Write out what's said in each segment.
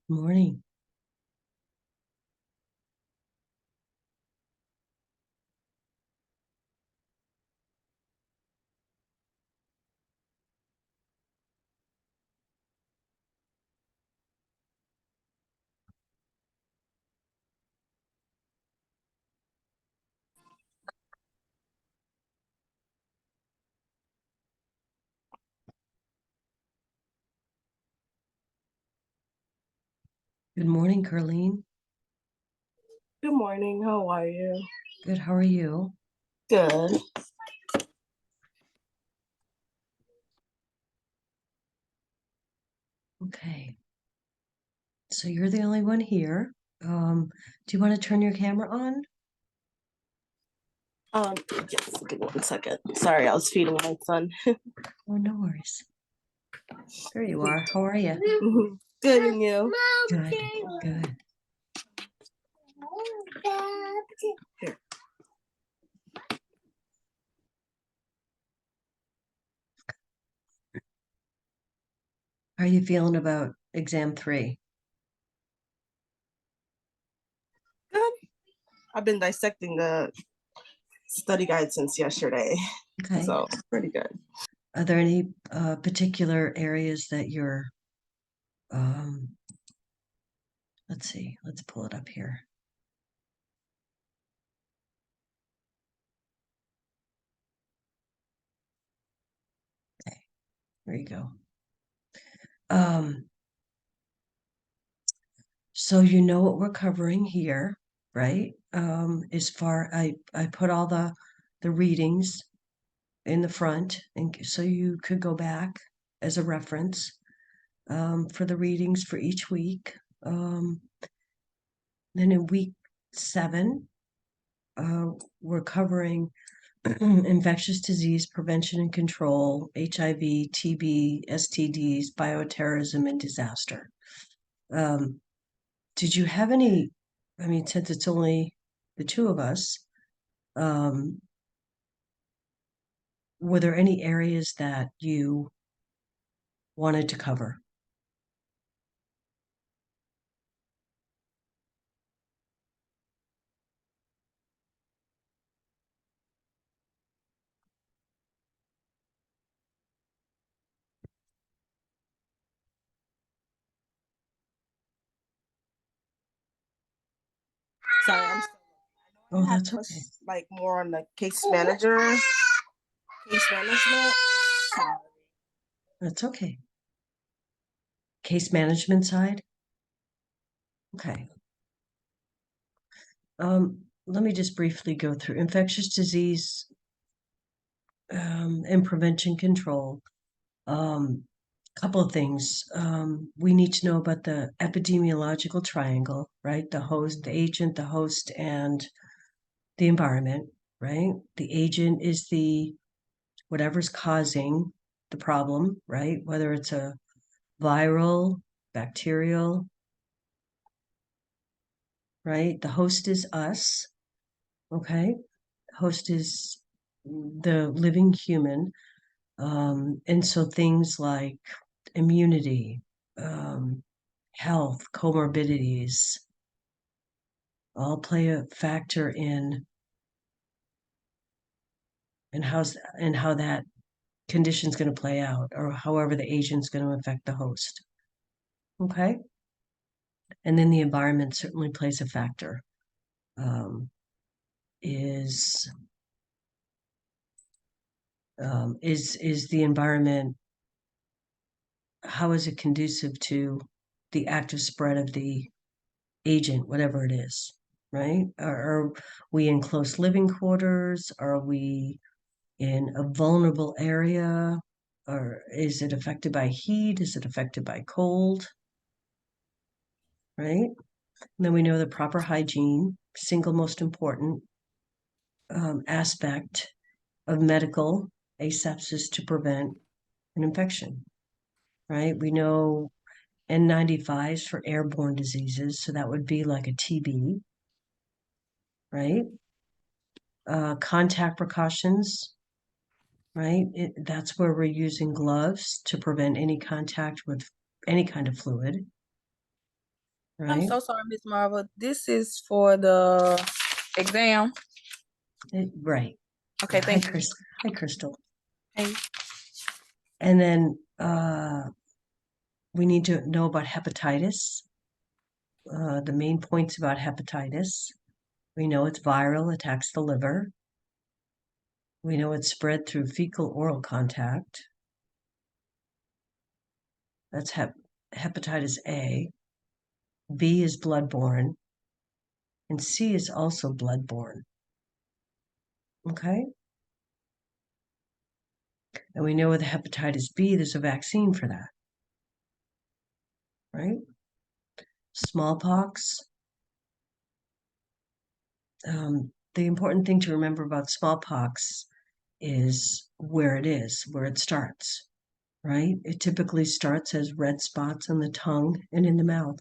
Morning. Good morning, Carlene. Good morning. How are you? Good. How are you? Good. Okay. So you're the only one here. Do you want to turn your camera on? Yes, give me 1 second. Sorry, I was feeding my son. Oh, no worries. There you are. How are you? Good, and you? Good. Good. Here. How are you feeling about exam 3? Good. I've been dissecting the study guide since yesterday, Okay. so pretty good. Are there any particular areas that you're, um, let's see, let's pull it up here. Okay. There you go. So you know what we're covering here, right? I put all the readings in the front, and so you could go back as a reference for the readings for each week. Then in week 7, we're covering infectious disease prevention and control, HIV, TB, STDs, bioterrorism, and disaster. Did you have any? I mean, since it's only the two of us, um, were there any areas that you wanted to cover? Sorry, I'm still. Oh, I had that's pushed okay. like more on the case management. Sorry. That's okay. Case management side? Okay. Let me just briefly go through infectious disease and prevention control. Couple of things. We need to know about the epidemiological triangle, right? The host, the agent, the host, and the environment, right? The agent is the whatever's causing the problem, right? Whether it's a viral, bacterial, right? The host is us, okay? Host is the living human. And so things like immunity, health, comorbidities all play a factor in how that condition's going to play out, or however the agent's going to affect the host. Okay. And then the environment certainly plays a factor. Um, is is the environment, how is it conducive to the active spread of the agent, whatever it is, right? Are we in close living quarters? Are we in a vulnerable area? Or is it affected by heat? Is it affected by cold? Right? And then we know the proper hygiene, single most important aspect of medical asepsis to prevent an infection, right? We know N95s for airborne diseases, so that would be like a TB, right? Contact precautions, right? That's where we're using gloves to prevent any contact with any kind of fluid. I'm right? so sorry, Miss Marva. This is for the exam. Right. Okay, Yeah, thank you. Hi, Crystal. Hey. And then we need to know about hepatitis. The main points about hepatitis. We know it's viral, attacks the liver. We know it's spread through fecal-oral contact. That's hepatitis A. B is bloodborne. And C is also bloodborne. Okay? And we know with hepatitis B, there's a vaccine for that. Right? Smallpox. The important thing to remember about smallpox is where it starts, right? It typically starts as red spots on the tongue and in the mouth.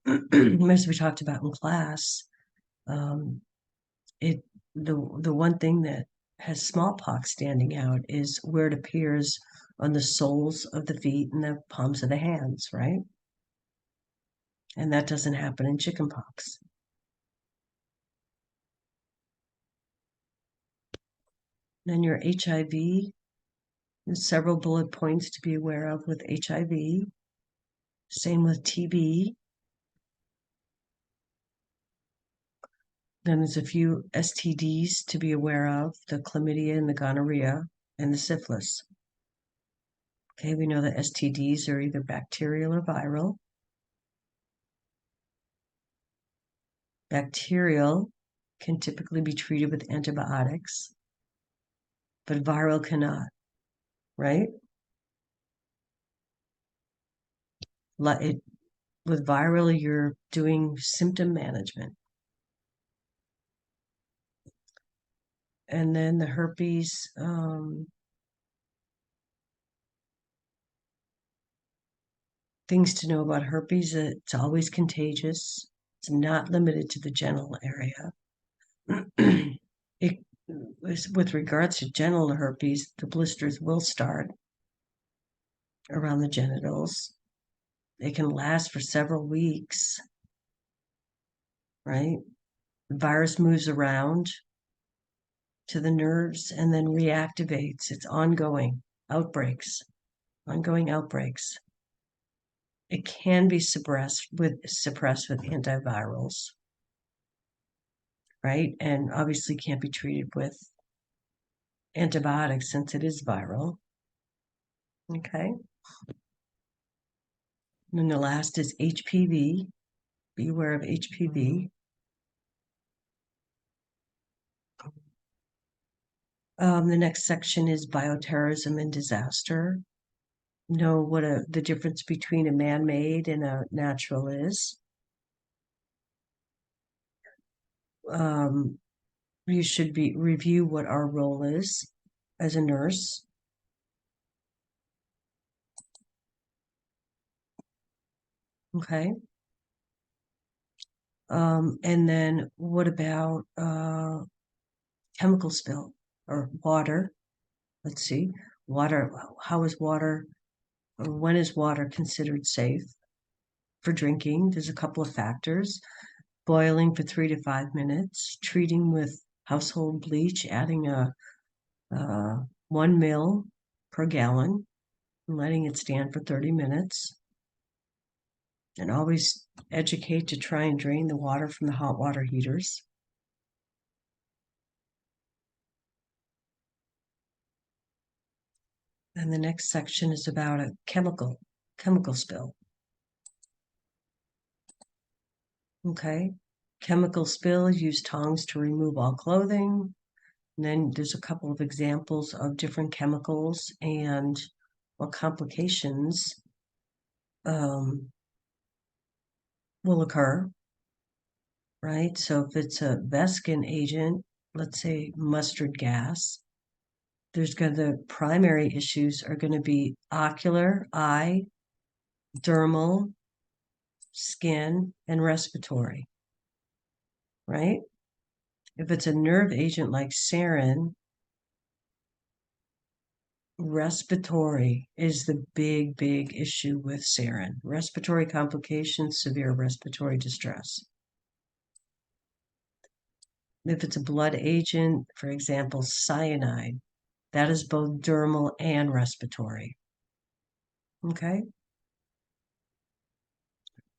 As we talked about in class, the one thing that has smallpox standing out is where it appears on the soles of the feet and the palms of the hands, right? And that doesn't happen in chickenpox. Then your HIV, there's several bullet points to be aware of with HIV. Same with TB. Then there's a few STDs to be aware of, the chlamydia and the gonorrhea and the syphilis. Okay, we know that STDs are either bacterial or viral. Bacterial can typically be treated with antibiotics, but viral cannot, right? With viral, you're doing symptom management. And then the herpes, things to know about herpes, it's always contagious. It's not limited to the genital area. With regards to genital herpes, the blisters will start around the genitals. They can last for several weeks, right? The virus moves around to the nerves and then reactivates. It's ongoing outbreaks. It can be suppressed with antivirals, right? And obviously can't be treated with antibiotics since it is viral. Okay. And then the last is HPV. Be aware of HPV. The next section is bioterrorism and disaster. Know what the difference between a man-made and a natural is. You should review what our role is as a nurse. Okay. And then what about chemical spill or water? Let's see. Water, how is water, or when is water considered safe for drinking? There's a couple of factors. Boiling for 3 to 5 minutes, treating with household bleach, adding a 1 ml per gallon, and letting it stand for 30 minutes. And always educate to try and drain the water from the hot water heaters. And the next section is about a chemical spill. Okay. Chemical spill, use tongs to remove all clothing. And then there's a couple of examples of different chemicals and what complications will occur, right? So if it's a Veskin agent, let's say mustard gas, the primary issues are going to be ocular, eye, dermal, skin, and respiratory, right? If it's a nerve agent like sarin, respiratory is the big, big issue with sarin. Respiratory complications, severe respiratory distress. If it's a blood agent, for example, cyanide, that is both dermal and respiratory. Okay?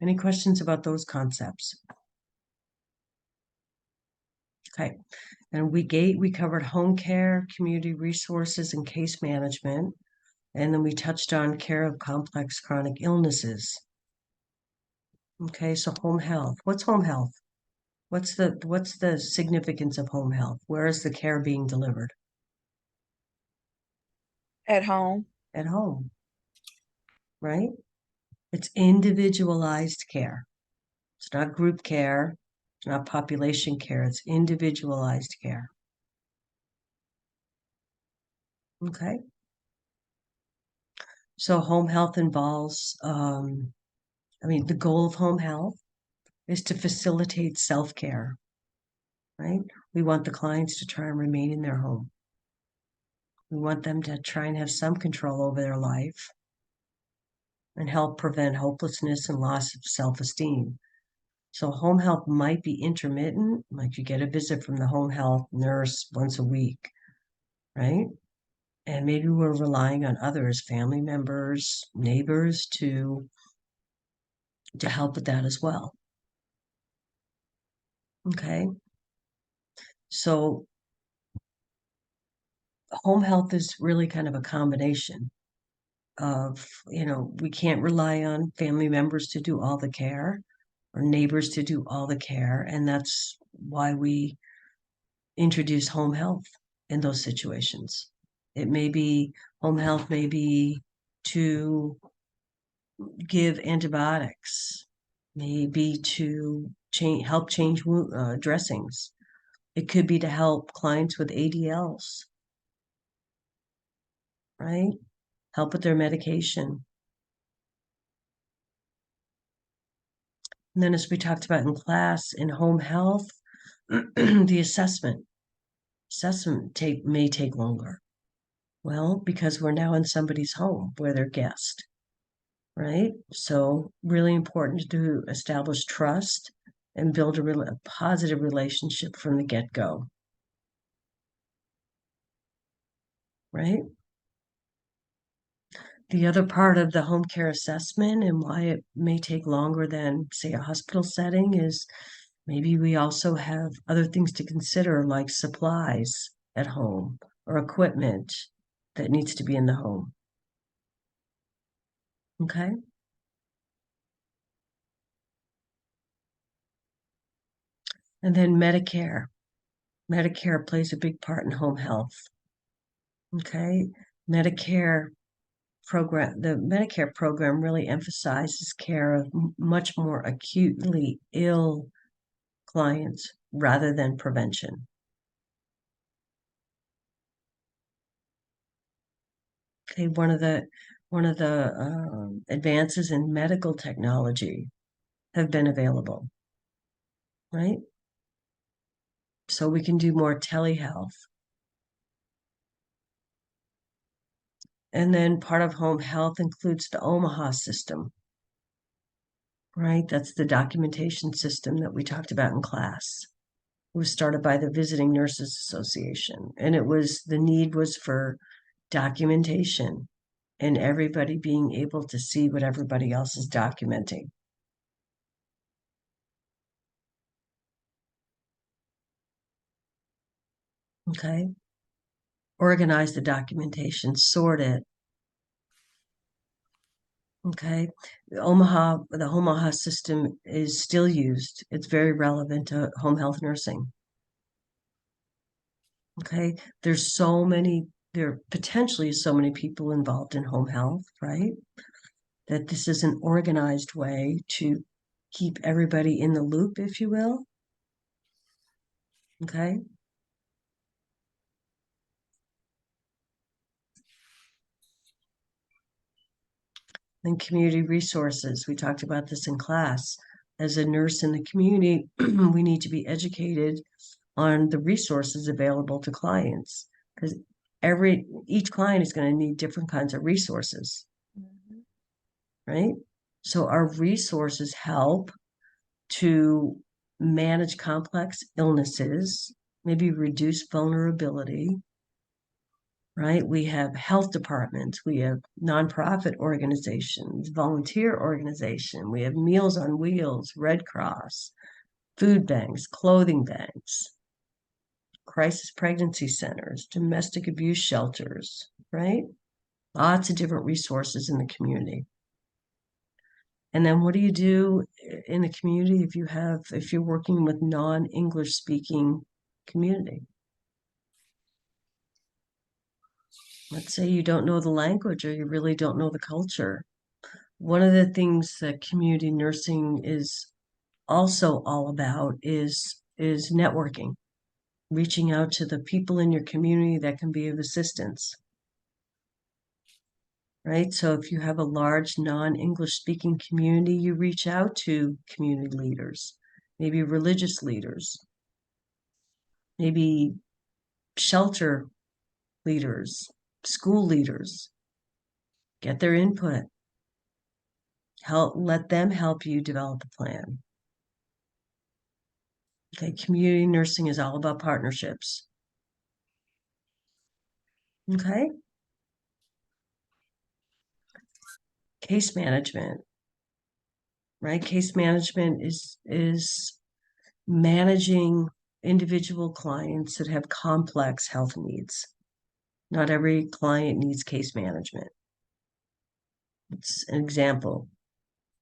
Any questions about those concepts? Okay. And we covered home care, community resources, and case management. And then we touched on care of complex chronic illnesses. Okay, so home health. What's home health? What's the significance of home health? Where is the care being delivered? At home. At home, right? It's individualized care. It's not group care. It's not population care. It's individualized care. Okay. So home health involves, the goal of home health is to facilitate self-care, right? We want the clients to try and remain in their home. We want them to try and have some control over their life and help prevent hopelessness and loss of self-esteem. So home health might be intermittent, like you get a visit from the home health nurse once a week, right? And maybe we're relying on others, family members, neighbors to help with that as well. Okay. So home health is really kind of a combination of, we can't rely on family members to do all the care or neighbors to do all the care. And that's why we introduce home health in those situations. It may be home health, may be to give antibiotics, maybe to help change dressings. It could be to help clients with ADLs, right? Help with their medication. And then, as we talked about in class, in home health, the assessment may take longer. Well, because we're now in somebody's home where they're guest, right? So really important to establish trust and build a positive relationship from the get-go, right? The other part of the home care assessment and why it may take longer than, say, a hospital setting is maybe we also have other things to consider, like supplies at home or equipment that needs to be in the home. Okay? And then Medicare. Medicare plays a big part in home health. Okay? The Medicare program really emphasizes care of much more acutely ill clients rather than prevention. Okay, one of the advances in medical technology have been available, right? So we can do more telehealth. And then part of home health includes the Omaha system, right? That's the documentation system that we talked about in class. It was started by the Visiting Nurses Association, and the need was for documentation and everybody being able to see what everybody else is documenting. Okay. Organize the documentation, sort it. Okay. The Omaha system is still used. It's very relevant to home health nursing. Okay. There are potentially so many people involved in home health, right? That this is an organized way to keep everybody in the loop, if you will. Okay. And community resources. We talked about this in class. As a nurse in the community, we need to be educated on the resources available to clients because each client is going to need different kinds of resources, Mhm. right? So our resources help to manage complex illnesses, maybe reduce vulnerability, right? We have health departments, we have nonprofit organizations, volunteer organization, we have Meals on Wheels, Red Cross, food banks, clothing banks, crisis pregnancy centers, domestic abuse shelters, right? Lots of different resources in the community. And then what do you do in the community if you're working with non-English speaking community? Let's say you don't know the language or you really don't know the culture. One of the things that community nursing is also all about is networking, reaching out to the people in your community that can be of assistance. Right? So if you have a large non-English speaking community, you reach out to community leaders, maybe religious leaders, maybe shelter leaders, school leaders, get their input. Let them help you develop a plan. Okay, community nursing is all about partnerships. Okay. Case management, right? Case management is managing individual clients that have complex health needs. Not every client needs case management. It's an example.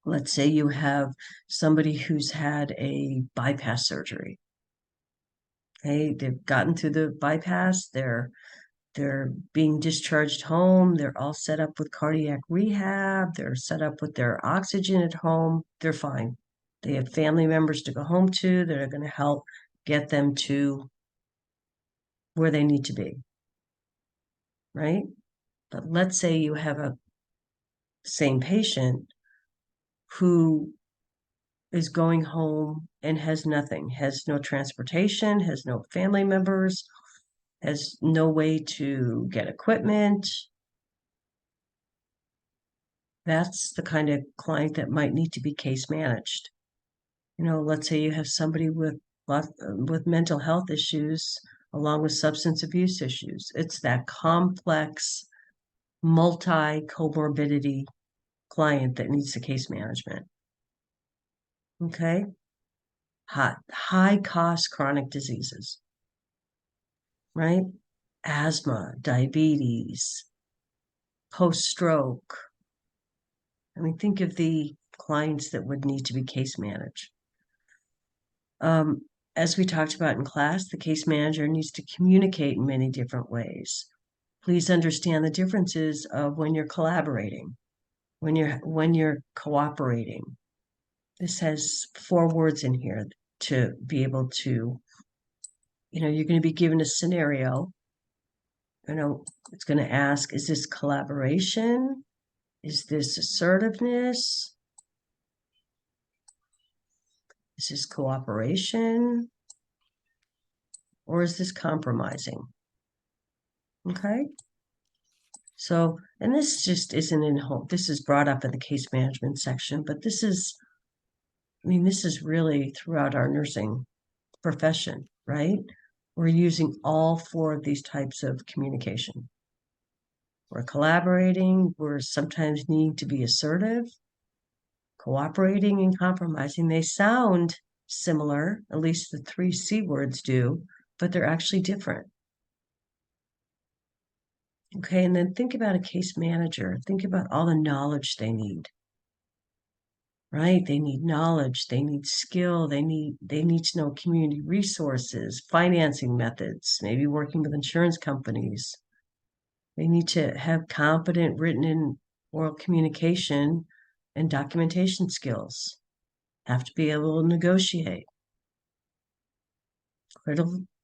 Let's say you have somebody who's had a bypass surgery. Okay, they've gotten through the bypass, they're being discharged home, they're all set up with cardiac rehab, they're set up with their oxygen at home, they're fine. They have family members to go home to that are going to help get them to where they need to be, right? But let's say you have a same patient who is going home and has nothing, has no transportation, has no family members, has no way to get equipment. That's the kind of client that might need to be case managed. Let's say you have somebody with mental health issues along with substance abuse issues. It's that complex multi-comorbidity client that needs the case management. Okay? High cost chronic diseases, right? Asthma, diabetes, post-stroke. I mean, think of the clients that would need to be case managed. As we talked about in class, the case manager needs to communicate in many different ways. Please understand the differences of when you're collaborating, when you're cooperating. This has 4 words in here to be able to, you're going to be given a scenario. It's going to ask, is this collaboration? Is this assertiveness? Is this cooperation? Or is this compromising? Okay. So, and this just isn't in home. This is brought up in the case management section, but this is really throughout our nursing profession, right? We're using all 4 of these types of communication. We're collaborating, we're sometimes needing to be assertive, cooperating and compromising. They sound similar, at least the 3 C words do, but they're actually different. Okay, and then think about a case manager. Think about all the knowledge they need. Right? They need knowledge, they need skill, they need to know community resources, financing methods, maybe working with insurance companies. They need to have competent written and oral communication and documentation skills. Have to be able to negotiate.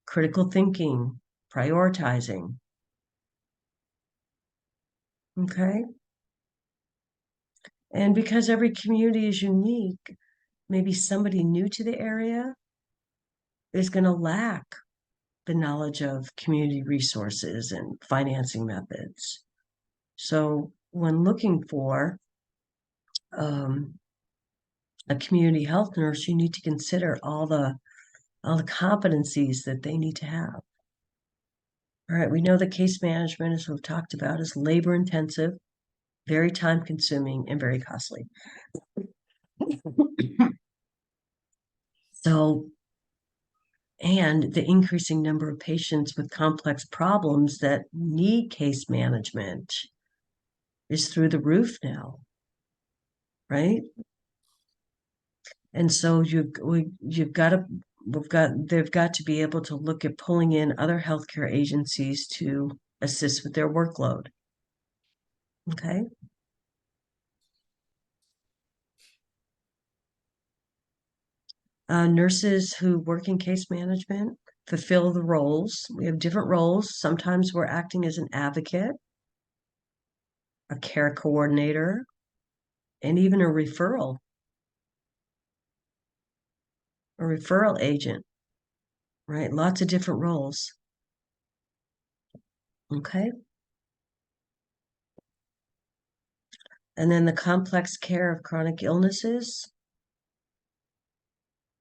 Critical thinking, prioritizing. Okay? And because every community is unique, maybe somebody new to the area is going to lack the knowledge of community resources and financing methods. So when looking for a community health nurse, you need to consider all the competencies that they need to have. All right, we know that case management, as we've talked about, is labor intensive, very time consuming, and very costly. So, and the increasing number of patients with complex problems that need case management is through the roof now, right? And so they've got to be able to look at pulling in other healthcare agencies to assist with their workload. Okay. Nurses who work in case management fulfill the roles. We have different roles. Sometimes we're acting as an advocate, a care coordinator, and even a referral agent, right? Lots of different roles. Okay. And then the complex care of chronic illnesses.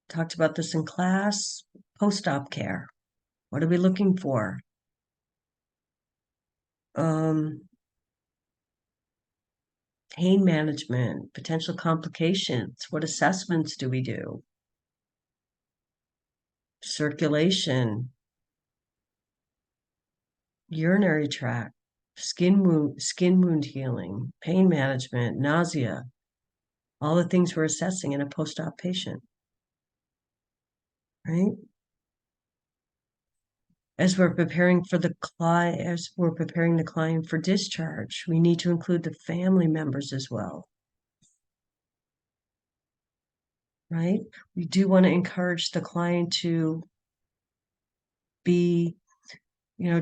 Talked about this in class. Post-op care. What are we looking for? Pain management, potential complications. What assessments do we do? Circulation, urinary tract, skin wound healing, pain management, nausea, all the things we're assessing in a post-op patient, right? As we're preparing the client for discharge, we need to include the family members as well, right? We do want to encourage the client to be,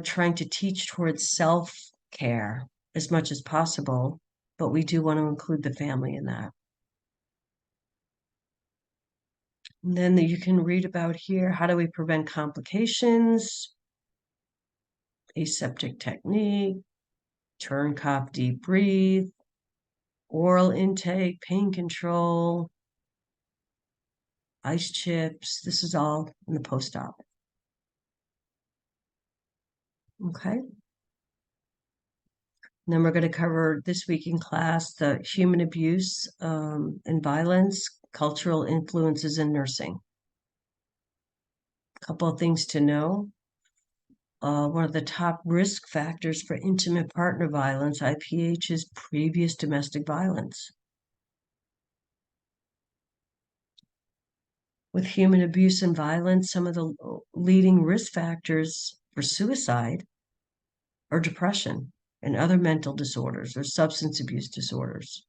trying to teach towards self-care as much as possible, but we do want to include the family in that. And then you can read about here, how do we prevent complications? Aseptic technique, turn, cough, deep breathe, oral intake, pain control, ice chips. This is all in the post-op. Okay. And then we're going to cover this week in class the human abuse and violence, cultural influences in nursing. A couple of things to know. One of the top risk factors for intimate partner violence, IPH, is previous domestic violence. With human abuse and violence, some of the leading risk factors for suicide are depression and other mental disorders or substance abuse disorders.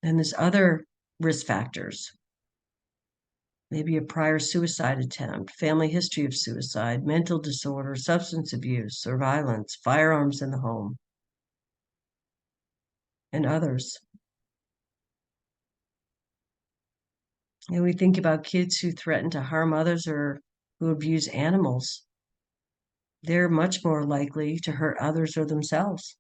And there's other risk factors. Maybe a prior suicide attempt, family history of suicide, mental disorder, substance abuse or violence, firearms in the home, and others. And we think about kids who threaten to harm others or who abuse animals. They're much more likely to hurt others or themselves.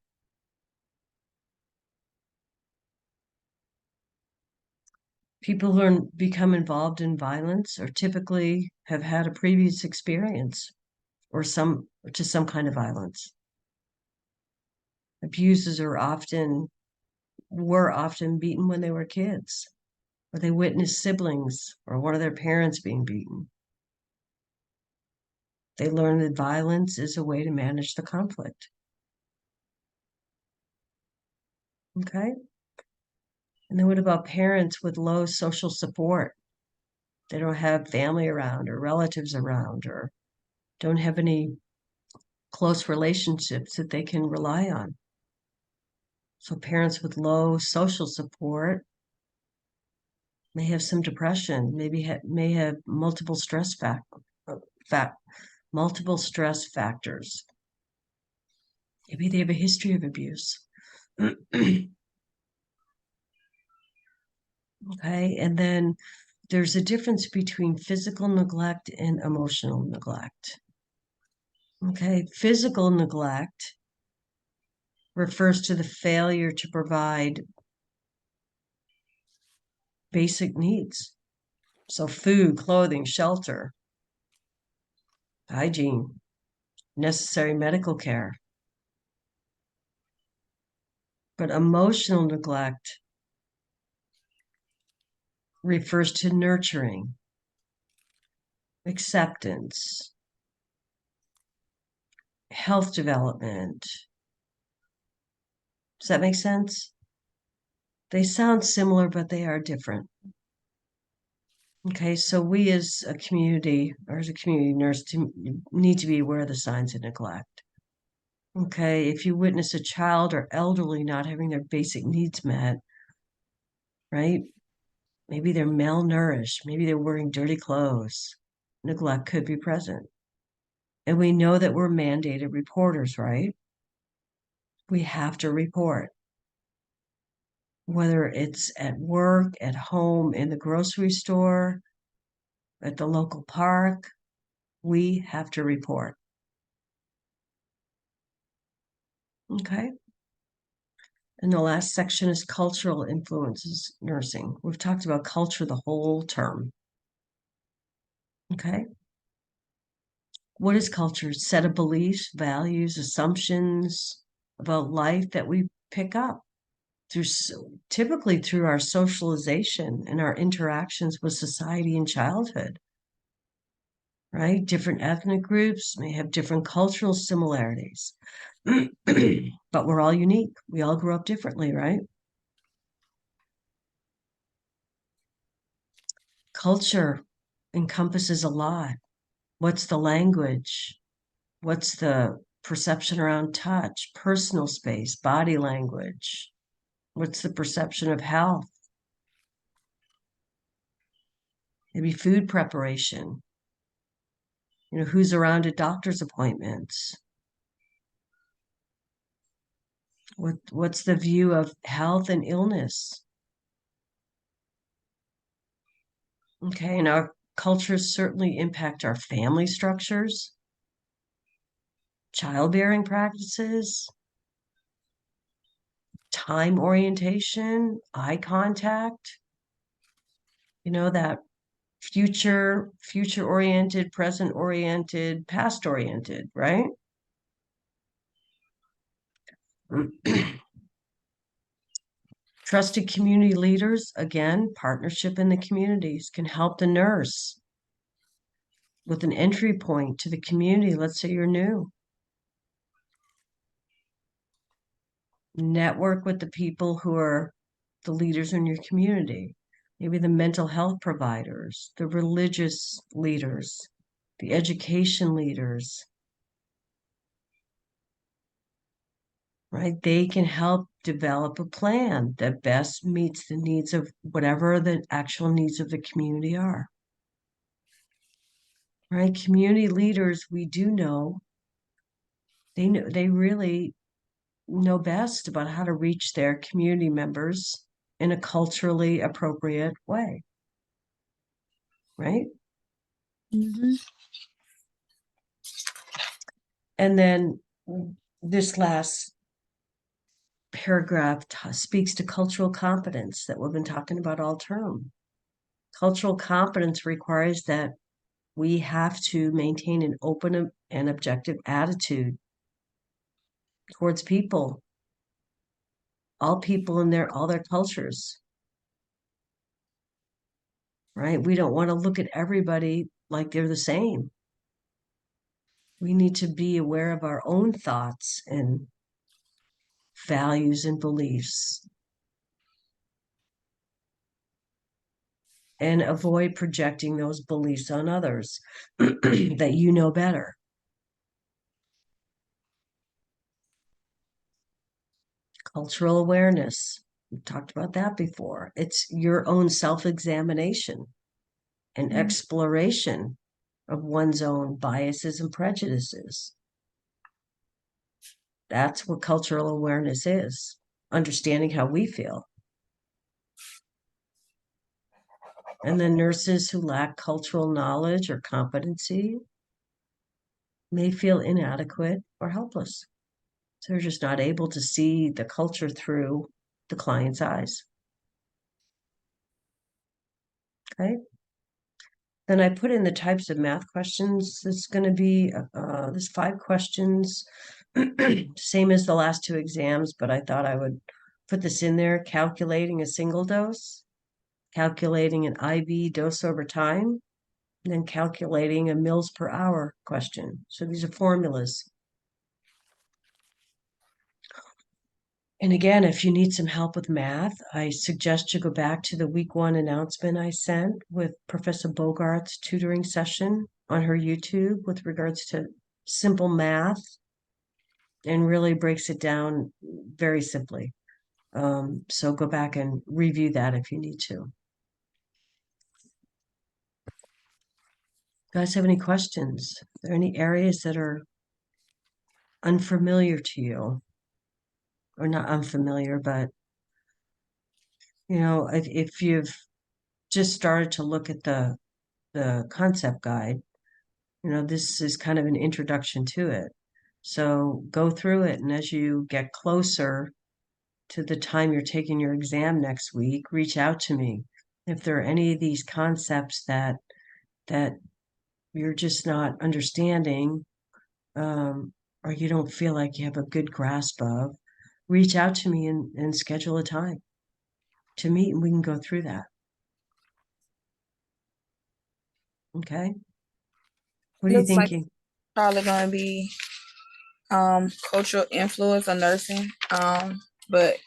People who become involved in violence or typically have had a previous experience or some kind of violence. Abusers were often beaten when they were kids, or they witnessed siblings or one of their parents being beaten. They learn that violence is a way to manage the conflict. Okay? And then what about parents with low social support? They don't have family around or relatives around or don't have any close relationships that they can rely on. So parents with low social support may have some depression, may have multiple stress factors. Maybe they have a history of abuse. Okay, and then there's a difference between physical neglect and emotional neglect. Okay, physical neglect refers to the failure to provide basic needs. So food, clothing, shelter, hygiene, necessary medical care. But emotional neglect refers to nurturing, acceptance, health development. Does that make sense? They sound similar, but they are different. Okay, so we as a community or as a community nurse need to be aware of the signs of neglect. Okay, if you witness a child or elderly not having their basic needs met, right? Maybe they're malnourished, maybe they're wearing dirty clothes. Neglect could be present. And we know that we're mandated reporters, right? We have to report. Whether it's at work, at home, in the grocery store, at the local park, we have to report. Okay. And the last section is cultural influences nursing. We've talked about culture the whole term. Okay. What is culture? Set of beliefs, values, assumptions about life that we pick up through typically through our socialization and our interactions with society in childhood. Right? Different ethnic groups may have different cultural similarities, but we're all unique. We all grew up differently, right? Culture encompasses a lot. What's the language? What's the perception around touch, personal space, body language? What's the perception of health? Maybe food preparation. You know, who's around at doctor's appointments? What's the view of health and illness? Okay, and our cultures certainly impact our family structures, childbearing practices, time orientation, eye contact, you know, that future oriented, present oriented, past oriented, right? Trusted community leaders, again, partnership in the communities can help the nurse with an entry point to the community. Let's say you're new. Network with the people who are the leaders in your community, maybe the mental health providers, the religious leaders, the education leaders, right? They can help develop a plan that best meets the needs of whatever the actual needs of the community are. Right? Community leaders, we do know, they really know best about how to reach their community members in a culturally appropriate way. Right? Mm-hmm. And then this last paragraph speaks to cultural competence that we've been talking about all term. Cultural competence requires that we have to maintain an open and objective attitude towards people, all people in all their cultures, right? We don't want to look at everybody like they're the same. We need to be aware of our own thoughts and values and beliefs and avoid projecting those beliefs on others that you know better. Cultural awareness. We've talked about that before. It's your own self-examination and exploration of one's own biases and prejudices. That's what cultural awareness is, understanding how we feel. And then nurses who lack cultural knowledge or competency may feel inadequate or helpless. So they're just not able to see the culture through the client's eyes. Okay. Then I put in the types of math questions. It's going to be, there's 5 questions, same as the last 2 exams, but I thought I would put this in there, calculating a single dose, calculating an IV dose over time, and then calculating a mils per hour question. So these are formulas. And again, if you need some help with math, I suggest you go back to the week 1 announcement I sent with Professor Bogart's tutoring session on her YouTube with regards to simple math, and really breaks it down very simply. So go back and review that if you need to. Guys, have any questions? Are there any areas that are unfamiliar to you? Or not unfamiliar, but if you've just started to look at the concept guide, this is kind of an introduction to it. So go through it, and as you get closer to the time you're taking your exam next week, reach out to me if there are any of these concepts that you're just not understanding, or you don't feel like you have a good grasp of. Reach out to me and schedule a time to meet, and we can go through that. Okay. What are you Looks like thinking? probably gonna be cultural influence of nursing. But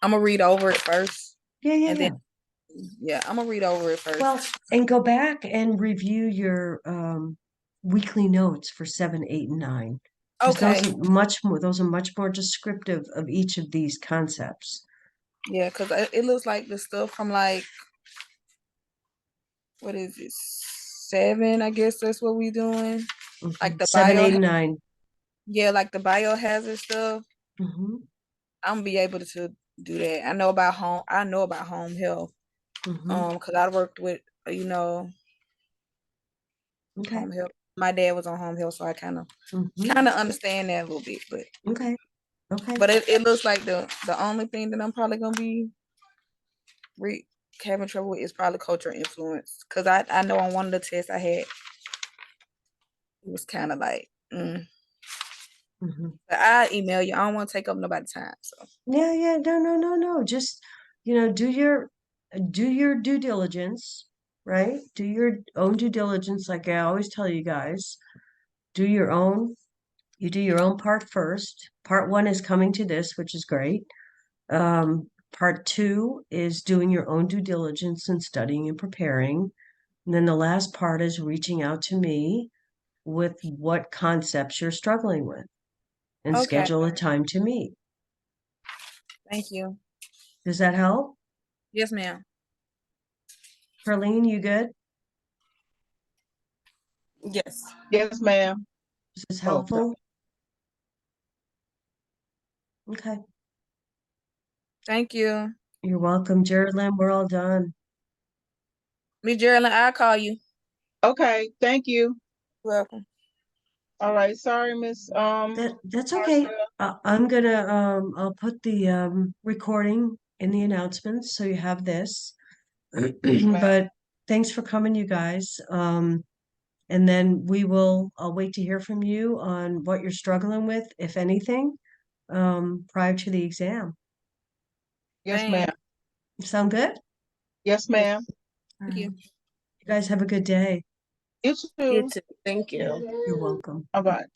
I'm gonna read over it first. Yeah, And then I'm gonna read over it first. Well, and go back and review your weekly notes for 7, 8, and 9. 'Cause Okay. those are much more descriptive of each of these concepts. Yeah, because it looks like the stuff from like, what is it, 7? I guess that's what we doing. Like the 7, 8, bio, and 9. yeah, like the biohazard stuff. Mm-hmm. I'm gonna be able to do that. I know about home health. Mm-hmm. Because I worked with Okay. home health. My dad was on home health, so I kind of Mm-hmm. understand that a little bit. But Okay. but it looks like the only thing that I'm probably gonna be having trouble with is probably cultural influence. Because I know on one of the tests I had, it was kind of like, Mm-hmm. But I email you. I don't want to take up nobody's time. So Yeah. No. Just, do your due diligence, right? Do your own due diligence, like I always tell you guys. You do your own part first. Part 1 is coming to this, which is great. Part 2 is doing your own due diligence and studying and preparing. And then the last part is reaching out to me with what concepts you're struggling with and okay, schedule a time to meet. thank you. Does that help? Yes, ma'am. Perlene, you good? Yes. Yes, ma'am. Is this Oh, no. helpful? Okay. Thank you. You're welcome, Geraldine. We're all done. Miss Geraldine, I'll call you. Okay, thank you. You're welcome. All right, sorry, Miss, That's okay. Marcel. I'm gonna I'll put the recording in the announcements so you have this. But thanks for coming, you guys. And then I'll wait to hear from you on what you're struggling with, if anything, prior to the exam. Yes, Thanks. ma'am. Sound good? Yes, ma'am. Thank you. You guys have a good day. You You too. too. Thank you. You're welcome. All right.